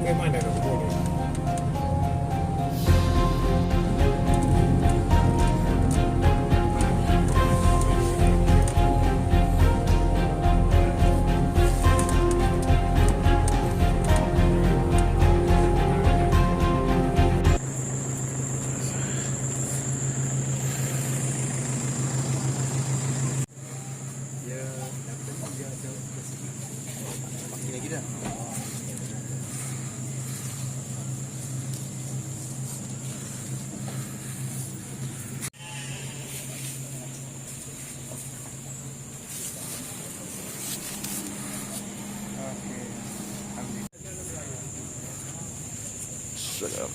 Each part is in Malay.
bagaimana dong boleh? Salam.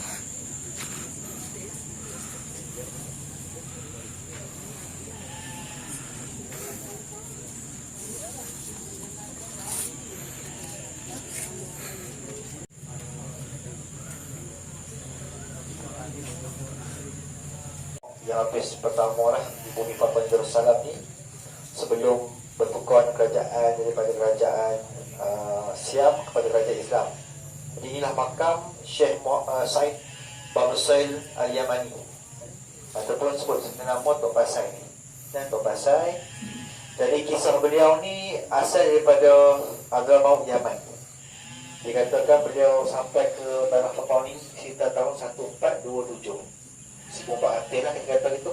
Yang habis pertama lah di bumi Papan Darussalam ni, sebelum bertukar kerajaan daripada kerajaan Siam kepada kerajaan Islam. Jadi inilah makam Syekh Said Babusail Al-Yamani, ataupun sebut nama Tok Pasai. Dan Tok Pasai, jadi kisah beliau ni asal daripada Hadramaut Yaman. Dikatakan beliau sampai ke tanah Kepau ni sekitar tahun 1427. Sebab hati lah kita kata gitu.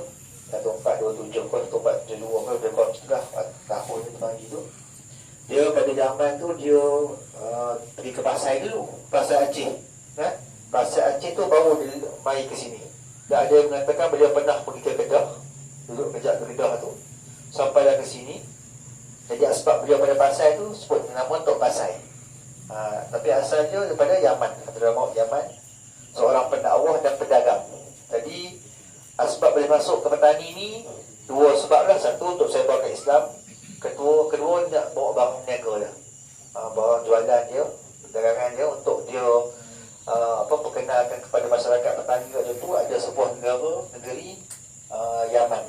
1427 kau 1472 kau dia kau sudah tahun itu bagi tu. Dia pada zaman tu dia pergi ke Pasai dulu, Pasai Aceh. Kan? Pasai Aceh tu baru dia mai ke sini. Dan ada yang mengatakan beliau pernah pergi ke Kedah, duduk kejap ke Kedah tu, sampailah ke sini. Jadi sebab beliau pada Pasai tu sebut nama Tok Pasai. Tapi asalnya daripada Yaman, Hadramaut Yaman, seorang pendakwah dan pedagang. Jadi sebab boleh masuk ke petani ni dua sebab lah. Satu untuk sebarkan Islam, kedua nak bawa barang niaga dia, barang jualan dia, perdagangan dia, untuk dia perkenalkan kepada masyarakat petani kat tu ada sebuah negeri Yaman.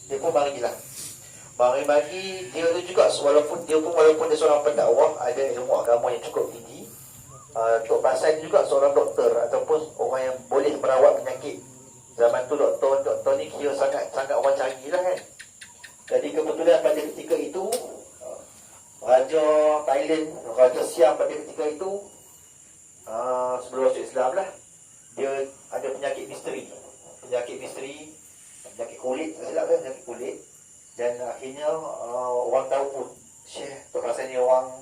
Dia pun bagi dia tu juga, walaupun dia seorang pendakwah, ada ilmu agama yang cukup tinggi. Tok Pasai juga seorang doktor ataupun orang yang boleh merawat penyakit. Zaman tu doktor ni kira sangat orang canggih lah kan. Jadi kebetulan pada ketika itu Raja Thailand, Raja Siam pada ketika itu sebelum masuk Islam lah, dia ada penyakit misteri, penyakit kulit, penyakit kulit. Dan akhirnya orang tahu pun Syekh Tok Pasai ni orang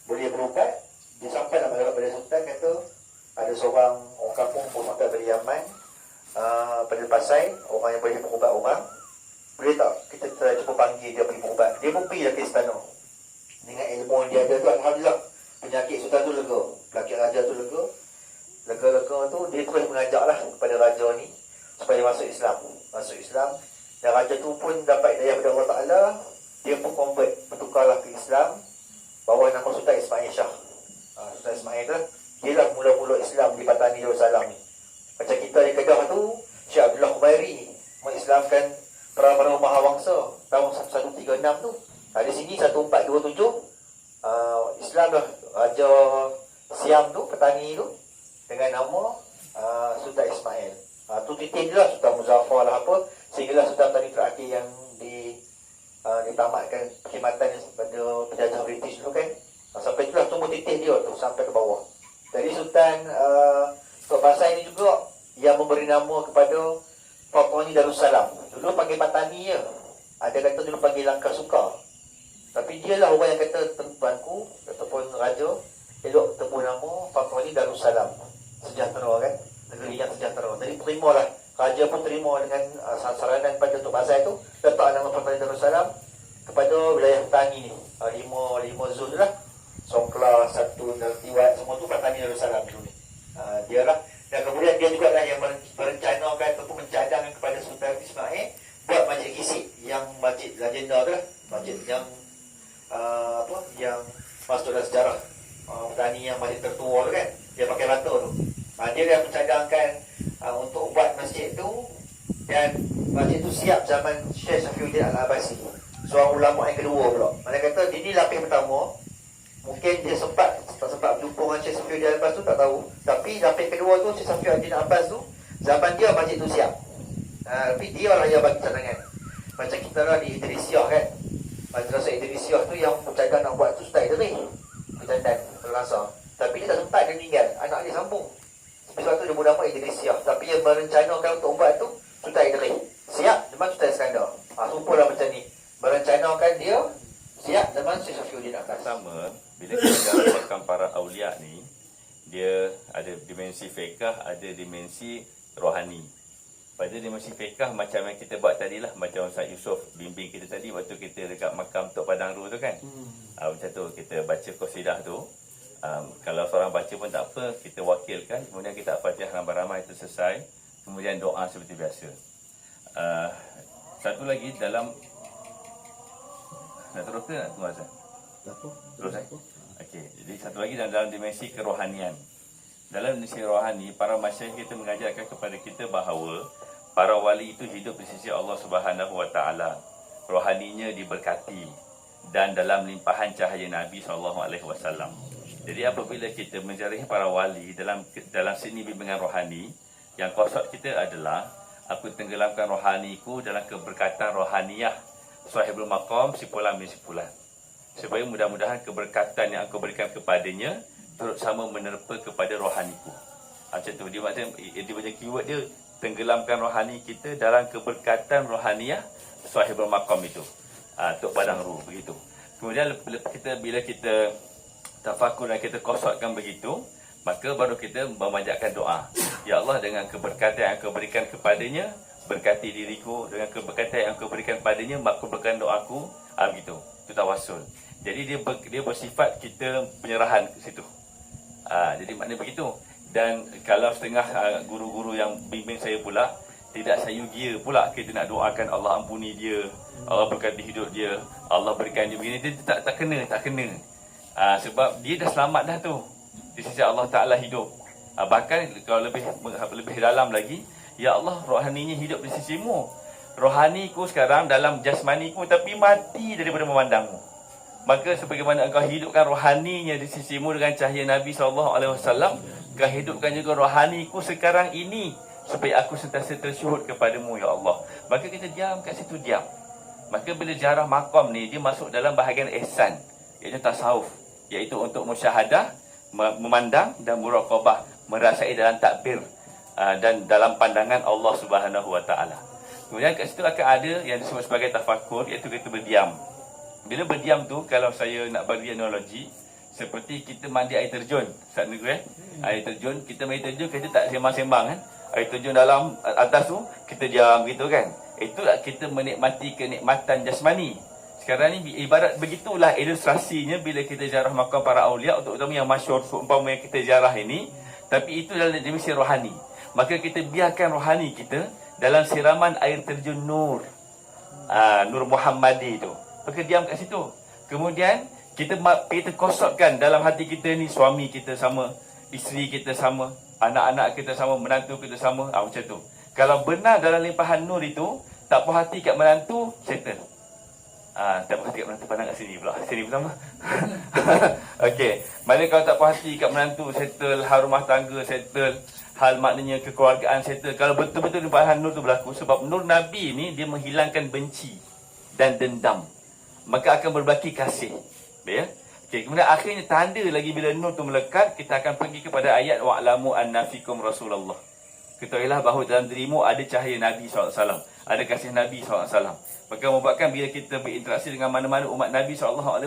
boleh berubat. Dia sampai lah pada Sultan, kata ada seorang orang kampung pun sampai dari Yaman, pada Pasai, orang yang boleh mengubat orang. Boleh tak kita cuba panggil dia pergi mengubat? Dia pun pergi ke istana. Dengan ilmu yang dia ada tu, alhamdulillah, penyakit Sultan tu lega, penyakit raja tu lega tu. Dia terus mengajak lah kepada raja ni supaya masuk Islam. Dan raja tu pun dapat hidayah daripada Allah Ta'ala. Dia pun convert, bertukarlah ke Islam, bawa nama Sultan Ismail Shah. Sultan Ismail tu, dia lah mula-mula Islam di Patani Darussalam ni. Macam kita di Kedah tu, Syekh Abdullah Khumairi mengislamkan para Mahawangsa tahun 1136 tu. Di sini 1427 Islam lah Raja Siam tu, petani tu, dengan nama Sultan Ismail. Tu titik je lah, Sultan Muzaffar lah apa, sehinggalah Sultan petani terakhir yang ditamatkan perkhidmatan pada penjajah British dulu kan. Sampai itulah tumbuh titik dia tu sampai ke bawah. Jadi Sultan Tok Pasai ni juga yang memberi nama kepada Papua ni Darussalam. Dulu panggil Patani je. Ada kata dulu panggil Langkah Suka. Tapi dia lah orang yang kata, tuanku ataupun raja, elok tebus nama Papua ni Darussalam, sejahtera kan, negeri yang sejahtera. Jadi terimalah, raja pun terima dengan saranan pada Tok Pasai tu, letak nama Papua ni Darussalam kepada wilayah petani ni. 5 zon lah, Songkla, Satu, Tiwat, semua tu Patani Darussalam dulu ni. Dia lah. Dan kemudian dia juga lah yang merencanakan ataupun mencadangkan kepada Sultan Ismail buat masjid Kisik, yang masjid legenda tu lah, masjid yang yang masuk dalam sejarah petani yang masjid tertua tu kan, dia pakai batu tu. Dia dah mencadangkan untuk buat masjid tu, dan masjid tu siap zaman Syekh Safiuddin Al-Abbasi, seorang ulama yang kedua pula. Mana kata ini lapis pertama, mungkin dia sempat sebab berjumpa dengan Syekh Safiuddin Abbas tu tak tahu. Tapi lapis kedua tu Syekh Safiuddin Abbas tu, zaman dia masjid tu siap. Tapi dia lah yang bagi cadangan. Macam kita lah di Idrisiah kan, Madrasah Idrisiah tu yang pencadangan nak buat tu Ustaz Idris Kecandan Al-Azhar. Tapi dia tak sempat, dia meninggal, anak dia sambung. Sebab tu dia bernama Idrisiah. Tapi yang merencanakan untuk buat tu Ustaz Idris. Siap dengan Ustaz Iskandar. Rupalah macam ni. Merencanakan dia siap dengan Syekh Safiuddin Abbas. Pertama, bila kita dapatkan para awliya ni, dia ada dimensi fiqh, ada dimensi rohani. Pada dimensi fiqh macam yang kita buat tadilah, macam Ustaz Yusof bimbing kita tadi waktu kita dekat makam Tok Padang Ru tu kan. Macam tu kita baca qasidah tu. Kalau seorang baca pun tak apa, kita wakilkan, kemudian kita Fatihah ramai-ramai itu selesai, kemudian doa seperti biasa. Satu lagi dalam, nak terus ke nak tunggu Azan? Terus Okey, jadi satu lagi dalam dimensi kerohanian. Dalam dimensi rohani, para masyayikh kita mengajarkan kepada kita bahawa para wali itu hidup di sisi Allah Subhanahu Wa Taala. Rohaninya diberkati dan dalam limpahan cahaya Nabi SAW. Jadi apabila kita menjarahi para wali dalam seni bimbingan rohani, yang konsep kita adalah aku tenggelamkan rohaniku dalam keberkatan rohaniyah sahibul maqam sipulan bin sipulan. Supaya mudah-mudahan keberkatan yang aku berikan kepadanya turut sama menerpa kepada rohaniku. Macam tu dia macam keyword dia, tenggelamkan rohani kita dalam keberkatan rohaniyah sahibul maqam itu. Tok Padang Ru begitu. Kemudian bila kita tafakur dan kita kosotkan begitu, maka baru kita memanjatkan doa. Ya Allah, dengan keberkatan yang aku berikan kepadanya, berkati diriku. Dengan keberkatan yang aku berikan kepadanya, makbulkan doaku. Begitu. Itu tawassul. Jadi dia bersifat kita penyerahan ke situ. Jadi maknanya begitu. Dan kalau setengah guru-guru yang bimbing saya pula, tidak sayugia pula kita nak doakan Allah ampuni dia, Allah berkati hidup dia, Allah berikan dia begini. Dia tak kena. Sebab dia dah selamat dah tu. Di sisi Allah Ta'ala hidup. Bahkan kalau lebih dalam lagi, ya Allah, rohaninya hidup di sisimu. Rohaniku sekarang dalam jasmaniku, tapi mati daripada memandangmu. Maka sebagaimana engkau hidupkan rohaninya di sisimu dengan cahaya Nabi SAW, engkau hidupkan juga rohaniku sekarang ini, supaya aku sentiasa tersyuhud kepadamu, ya Allah. Maka kita diam kat situ, diam. Maka bila jarah maqam ni, dia masuk dalam bahagian ihsan, iaitu tasawuf, iaitu untuk musyahadah, memandang dan muraqabah, merasai dalam takbir dan dalam pandangan Allah Subhanahu Wa Taala. Kemudian kat situ akan ada yang disebut sebagai tafakur, iaitu kita berdiam. Bila berdiam tu, kalau saya nak bagi analogi, seperti kita mandi air terjun, Ustaz Negeri. Air terjun, kita mandi terjun, kita tak sembang-sembang kan. Air terjun dalam atas tu, kita diam gitu kan. Itu kita menikmati kenikmatan jasmani. Sekarang ni ibarat begitulah ilustrasinya bila kita jarah makam para awliya, terutama yang masyhur seumpama yang kita jarah ini. Tapi itu dalam dimensi rohani. Maka kita biarkan rohani kita dalam siraman air terjun Nur. Nur Muhammadi tu. Maka diam kat situ. Kemudian kita kosotkan dalam hati kita ni, suami kita sama, isteri kita sama, anak-anak kita sama, menantu kita sama. Macam tu. Kalau benar dalam limpahan nur itu, tak puas hati kat menantu, settle. Tak puas hati kat menantu, pandang kat sini pula. Sini pertama. Okey. Mana kalau tak puas hati kat menantu, settle. Hal rumah tangga, settle. Hal maknanya kekeluargaan, settle. Kalau betul-betul limpahan nur tu berlaku. Sebab nur Nabi ni, dia menghilangkan benci dan dendam. Maka akan berbaki kasih. Ya? Okay, kemudian akhirnya tanda lagi bila nur tu melekat, kita akan pergi kepada ayat wa'lamu anna fikum Rasulullah. Ketahuilah bahawa dalam dirimu ada cahaya Nabi SAW, ada kasih Nabi SAW. Maka membuatkan bila kita berinteraksi dengan mana-mana umat Nabi SAW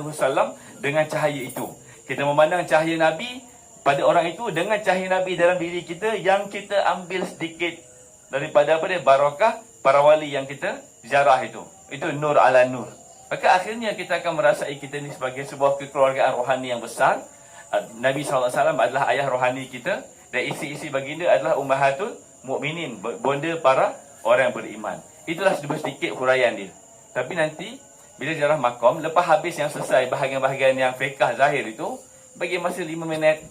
dengan cahaya itu, kita memandang cahaya Nabi pada orang itu dengan cahaya Nabi dalam diri kita, yang kita ambil sedikit daripada apa dia, barakah para wali yang kita ziarah itu. Itu nur ala nur. Maka akhirnya kita akan merasai kita ni sebagai sebuah kekeluargaan rohani yang besar. Nabi SAW adalah ayah rohani kita, dan isi-isi baginda adalah ummahatul mukminin, bonda para orang yang beriman. Itulah sedikit huraian dia. Tapi nanti bila ziarah makam, lepas habis yang selesai bahagian-bahagian yang fiqh zahir itu, bagi masa 5 minit.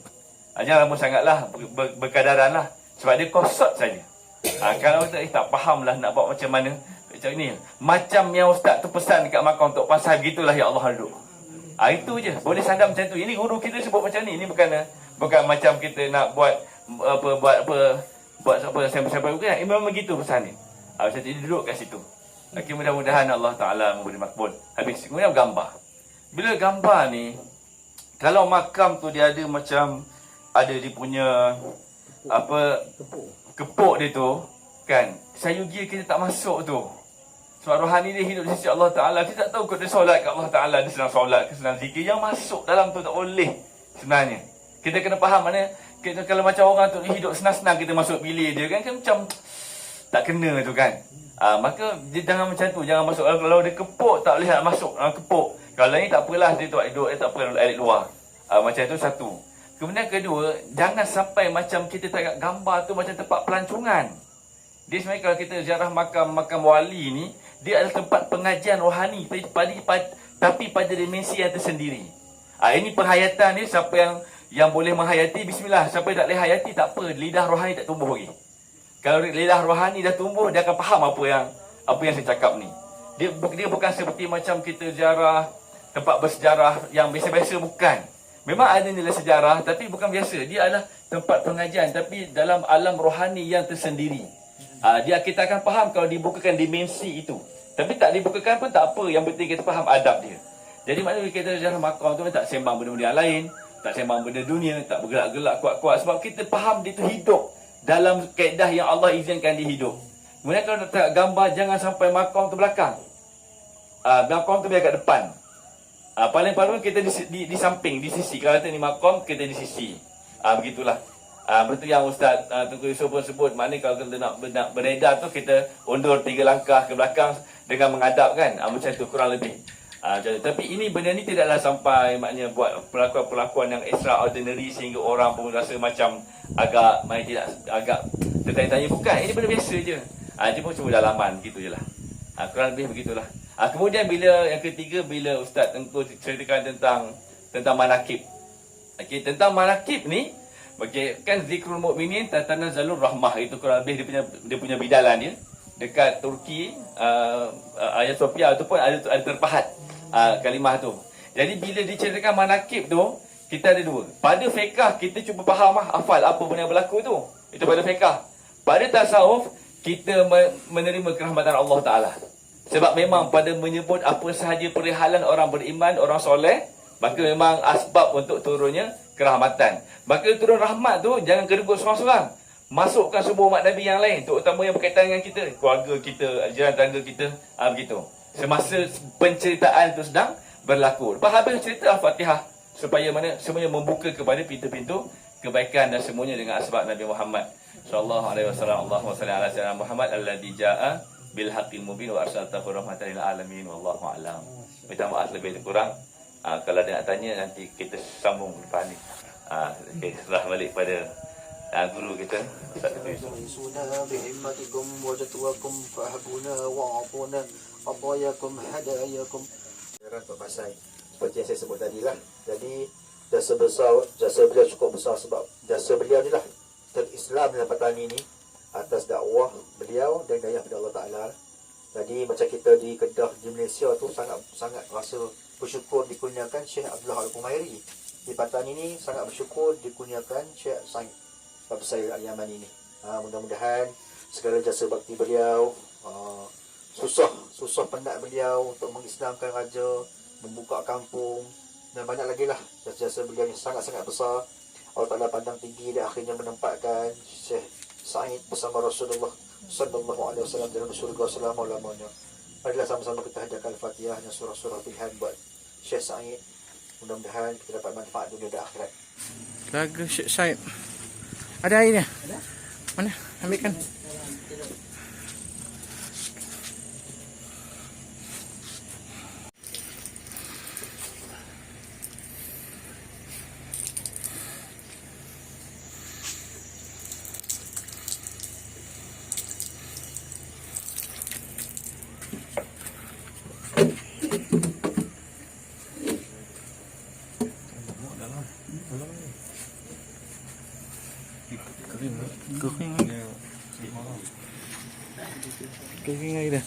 Jangan lama sangatlah, berkadaran lah. Sebab dia kosot saja. Kalau kita tak faham lah nak buat macam mana, macam ni, macam yang ustaz tu pesan dekat makam untuk pasal, gitulah ya Allah duduk. Itu je. Boleh sadar macam tu. Ini guru kita sebut macam ni. Ini bukan macam kita nak buat sampai bukan. Ini memang begitu pesan ni. Macam tu, duduk kat situ. Okay, mudah-mudahan Allah Ta'ala memberi makbul. Habis. Kemudian gambar. Bila gambar ni, kalau makam tu dia ada macam, ada dia punya, kepuk dia tu, kan, sayugi kita tak masuk tu. Sebab rohani dia hidup di sisi Allah Ta'ala. Kita tak tahu kot dia solat kat Allah Ta'ala, dia senang solat ke senang zikir. Yang masuk dalam tu tak boleh sebenarnya. Kita kena faham mana, kita, kalau macam orang tu hidup senang-senang kita masuk bilik dia kan macam tak kena tu kan. Maka dia jangan macam tu, jangan masuk. Kalau dia kepuk tak boleh nak masuk dalam kepuk. Kalau ni tak apalah, dia tu hidup, dia tak apa elit luar. Macam tu satu. Kemudian kedua, jangan sampai macam kita tengok gambar tu macam tempat pelancongan. Dia sebenarnya kalau kita ziarah makam wali ni, dia adalah tempat pengajian rohani tapi pada dimensi yang tersendiri. Ini penghayatan ni, siapa yang boleh menghayati, bismillah. Siapa yang tak boleh hayati, tak apa, lidah rohani tak tumbuh lagi. Kalau lidah rohani dah tumbuh, dia akan faham apa yang saya cakap ni. Dia bukan seperti macam kita ziarah tempat bersejarah yang biasa-biasa, bukan. Memang ada nilai sejarah tapi bukan biasa. Dia adalah tempat pengajian tapi dalam alam rohani yang tersendiri. Kita akan faham kalau dibukakan dimensi itu. Tapi tak dibukakan pun tak apa, yang penting kita faham adab dia. Jadi maknanya kita ziarah makam tu tak sembang benda-benda yang lain, tak sembang benda dunia, tak bergerak-gerak kuat-kuat, sebab kita faham dia tu hidup dalam kaedah yang Allah izinkan dia hidup. Kemudian kalau nak tengok gambar, jangan sampai makam tu belakang. Makam tu biar kat depan. Paling-paling kita di samping, di sisi. Kalau kata ni makam, kita di sisi. Begitulah. Betul yang Ustaz Tengku Yusof pun sebut, maknanya kalau kita nak beredar tu, kita undur 3 langkah ke belakang dengan menghadap kan. Macam tu kurang lebih. Tapi ini benda ni tidaklah sampai maknanya buat perlakuan-perlakuan yang extraordinary sehingga orang pun rasa macam agak tertanya-tanya. Bukan, ini benda biasa je. Dia pun cuma dalaman, gitu je lah. Kurang lebih begitulah. Kemudian yang ketiga, bila Ustaz Tengku ceritakan tentang manakib. Okey, tentang manakib ni, kan zikrul mukminin tatanazalur rahmah, itu kurang lebih dia punya bidalan dia. Dekat Turki, Hagia Sophia tu pun ada terpahat kalimah tu. Jadi bila diceritakan manakib tu, kita ada dua. Pada fiqh kita cuba faham hafal apa benda yang berlaku tu. Itu pada fiqh. Pada tasawuf kita menerima kerahmatan Allah Ta'ala. Sebab memang pada menyebut apa sahaja perihalan orang beriman, orang soleh, maka memang asbab untuk turunnya kerahmatan. Maka turun rahmat tu jangan kedua seorang-seorang. Masukkan semua umat Nabi yang lain, terutama yang berkaitan dengan kita, keluarga kita, jiran tangga kita, begitu. Semasa penceritaan itu sedang berlaku. Lepas habis cerita Al-Fatihah, supaya semuanya membuka kepada pintu-pintu kebaikan dan semuanya dengan asbab Nabi Muhammad sallallahu alaihi wasallam. Allahumma salli ala sayyidina Muhammad alladzi jaa bil haqqil mubin wa arsaltahu rahmatan lil alamin wallahu a'lam. Minta maaf lebih kurang. Kalau ada nak tanya nanti kita sambung depan ni. Okey, serah balik pada guru kita Ustaz Tengku Yusof. Bihimmatikum wajatuakum fahabuna wa'afuna atayakum hadayakum. Pak Pasai, seperti yang saya sebut tadi lah. Jadi jasa beliau cukup besar, sebab jasa beliau ni lah Islam dalam petani ni atas dakwah beliau dan daya kepada Allah Ta'ala. Jadi macam kita di Kedah, di Malaysia tu sangat rasa bersyukur dikurniakan Syekh Abdullah Al-Kumairi. Di petani ni sangat bersyukur dikurniakan Syekh Said Pak Pasai Al-Yaman ini. Mudah-mudahan segala jasa bakti beliau, susah penat beliau untuk mengislamkan raja, membuka kampung dan banyak lagi lah jasa-jasa beliau yang sangat-sangat besar. Allah Ta'ala pandang tinggi dan akhirnya menempatkan Syekh Said bersama Rasulullah sallallahu alaihi wasallam dalam syurga selama-lamanya. Marilah sama-sama kita hadiahkan Al-Fatihah dan surah-surah pilihan buat Syekh Said. Mudah-mudahan kita dapat manfaat dunia dan akhirat. Lagu Syekh Said. Ada airnya? Ada. Mana? Ambilkan. Kering air dah.